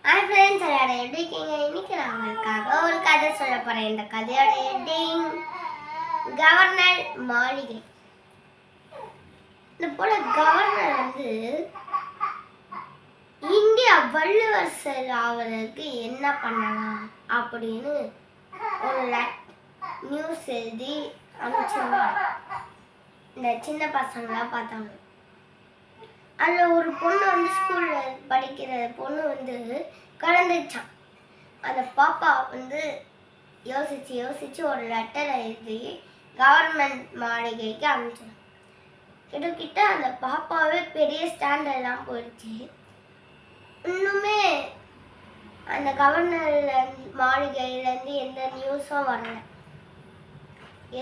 Hi friends, எல்லாரும் எப்படி இருக்கீங்க? இன்னைக்கு நான் உங்களுக்காக ஒரு கதை சொல்ல போறேன். இந்த கதையோட ஹெட்டிங் கவர்னர் மாளிகை. இந்த போல கவர்னர் இந்தியா வல்லரசர் ஆவதற்கு என்ன பண்ணலாம் அப்படின்னு ஒரு நியூஸ் எழுதி அனுப்பிச்சிருந்தாங்க. இந்த சின்ன பசங்களாம் பார்த்தாங்க. அதில் ஒரு பொண்ணு ஸ்கூலில் படிக்கிற பொண்ணு கலந்துச்சான். அந்த பாப்பா யோசிச்சு ஒரு லெட்டரை எழுதி கவர்மெண்ட் மாளிகைக்கு அனுப்பிச்சான். கிட்ட அந்த பாப்பாவே பெரிய ஸ்டாண்டர்ட்லாம் போயிடுச்சு. இன்னுமே அந்த கவர்னர் மாளிகையிலேருந்து எந்த நியூஸும் வரல,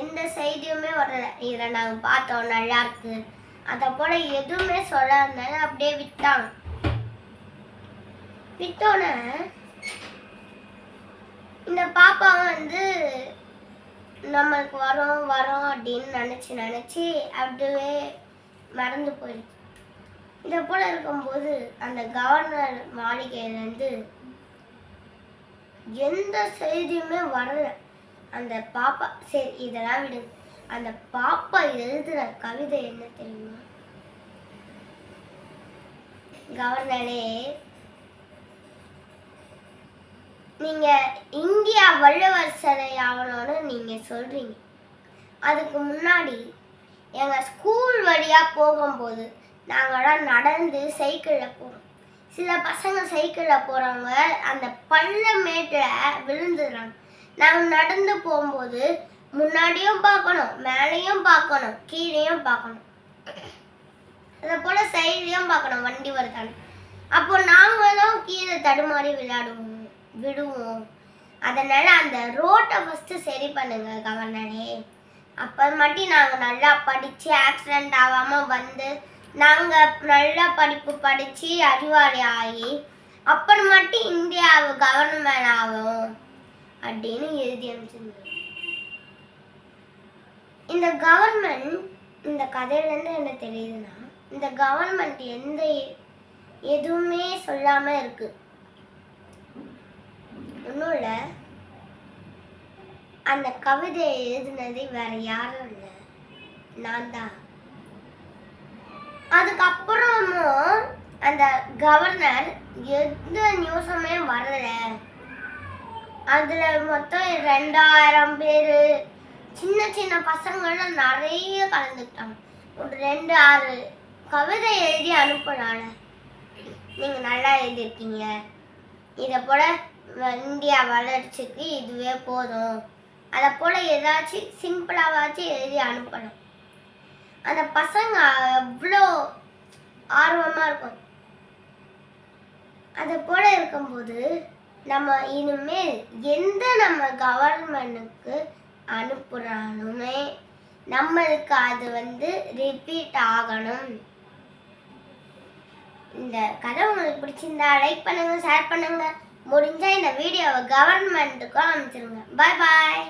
எந்த செய்தியுமே வரல. இதில் நாங்கள் பார்த்தோம், நல்லா இருக்கு, அதை போல எதுவுமே சொல்லாம அப்படியே விட்டாங்க. விட்டோன்னே இந்த பாப்பா நம்மளுக்கு வரோம் அப்படின்னு நினைச்சு அப்படியே மறந்து போயிடுச்சு. இதை போல இருக்கும்போது அந்த கவர்னர் மாளிகையிலேருந்து எந்த செய்தியுமே வரல. அந்த பாப்பா சரி இதெல்லாம் விடுங்க. அந்த பாப்பா எழுதுற கவிதை என்ன தெரியுமா? கவர்னரே, நீங்க இந்தியா வல்லரசரை ஆகணும்னு நீங்க சொல்றீங்க. அதுக்கு முன்னாடி எங்க ஸ்கூல் வழியா போகும்போது நாங்களாம் நடந்து சைக்கிள்ல போறோம். சில பசங்க சைக்கிள்ல போறவங்க அந்த பள்ளமேட்டுல விழுந்துடுறாங்க. நாங்கள் நடந்து போகும்போது முன்னாடியும் பார்க்கணும், மேலேயும் பார்க்கணும், கீழேயும் பார்க்கணும், அதை போல சைட்லையும் பார்க்கணும் வண்டி வருதான்னு. அப்போ நாங்களும் கீழே தடுமாறி விடுவோம். அதனால அந்த ரோட்டை ஃபர்ஸ்ட் சரி பண்ணுங்க கவர்னரே. அப்புறமாட்டி நாங்கள் நல்லா படித்து ஆக்சிடென்ட் ஆகாமல் நாங்கள் நல்லா படிப்பு படித்து அறிவாளி ஆகி அப்புறமாட்டி இந்தியாவை கவர்மெண்ட் ஆகும் அப்படின்னு எழுதி அனுப்பிச்சிருந்தோம். இந்த கவர்மெண்ட், இந்த கதையிலேருந்து என்ன தெரியுதுன்னா, இந்த கவர்மெண்ட் எதுவுமே சொல்லாம இருக்கு. ஒன்றும் இல்லை, அந்த கவிதையை எழுதினது வேற யாரும் இல்லை, நான் தான். அதுக்கப்புறமும் அந்த கவர்னர் எந்த நியூஸுமே வரல. அதுல மொத்தம் 2000 பேர் சின்ன பசங்கள்லாம் நிறைய கலந்துக்கிட்டாங்க. ஒரு 2-6 கவிதை எழுதி அனுப்பலால. நீங்கள் நல்லா எழுதியிருக்கீங்க, இதை போல் இந்தியா வளர்ச்சிக்கு இதுவே போதும், அதை போல் ஏதாச்சும் சிம்பிளாவாச்சும் எழுதி அனுப்பணும். அந்த பசங்க எவ்வளோ ஆர்வமாக இருக்கும். அதை போல் இருக்கும்போது நம்ம இனிமேல் நம்ம கவர்மெண்ட்டுக்கு அனுப்புறானுமே நம்மளுக்கு அது ரிப்பீட் ஆகணும். இந்த கதை உங்களுக்கு பிடிச்சிருந்தா லைக் பண்ணுங்க, ஷேர் பண்ணுங்க, முடிஞ்சா இந்த வீடியோவை கவர்மெண்ட்டுக்கும் அனுப்பிச்சிருங்க. பாய் பாய்.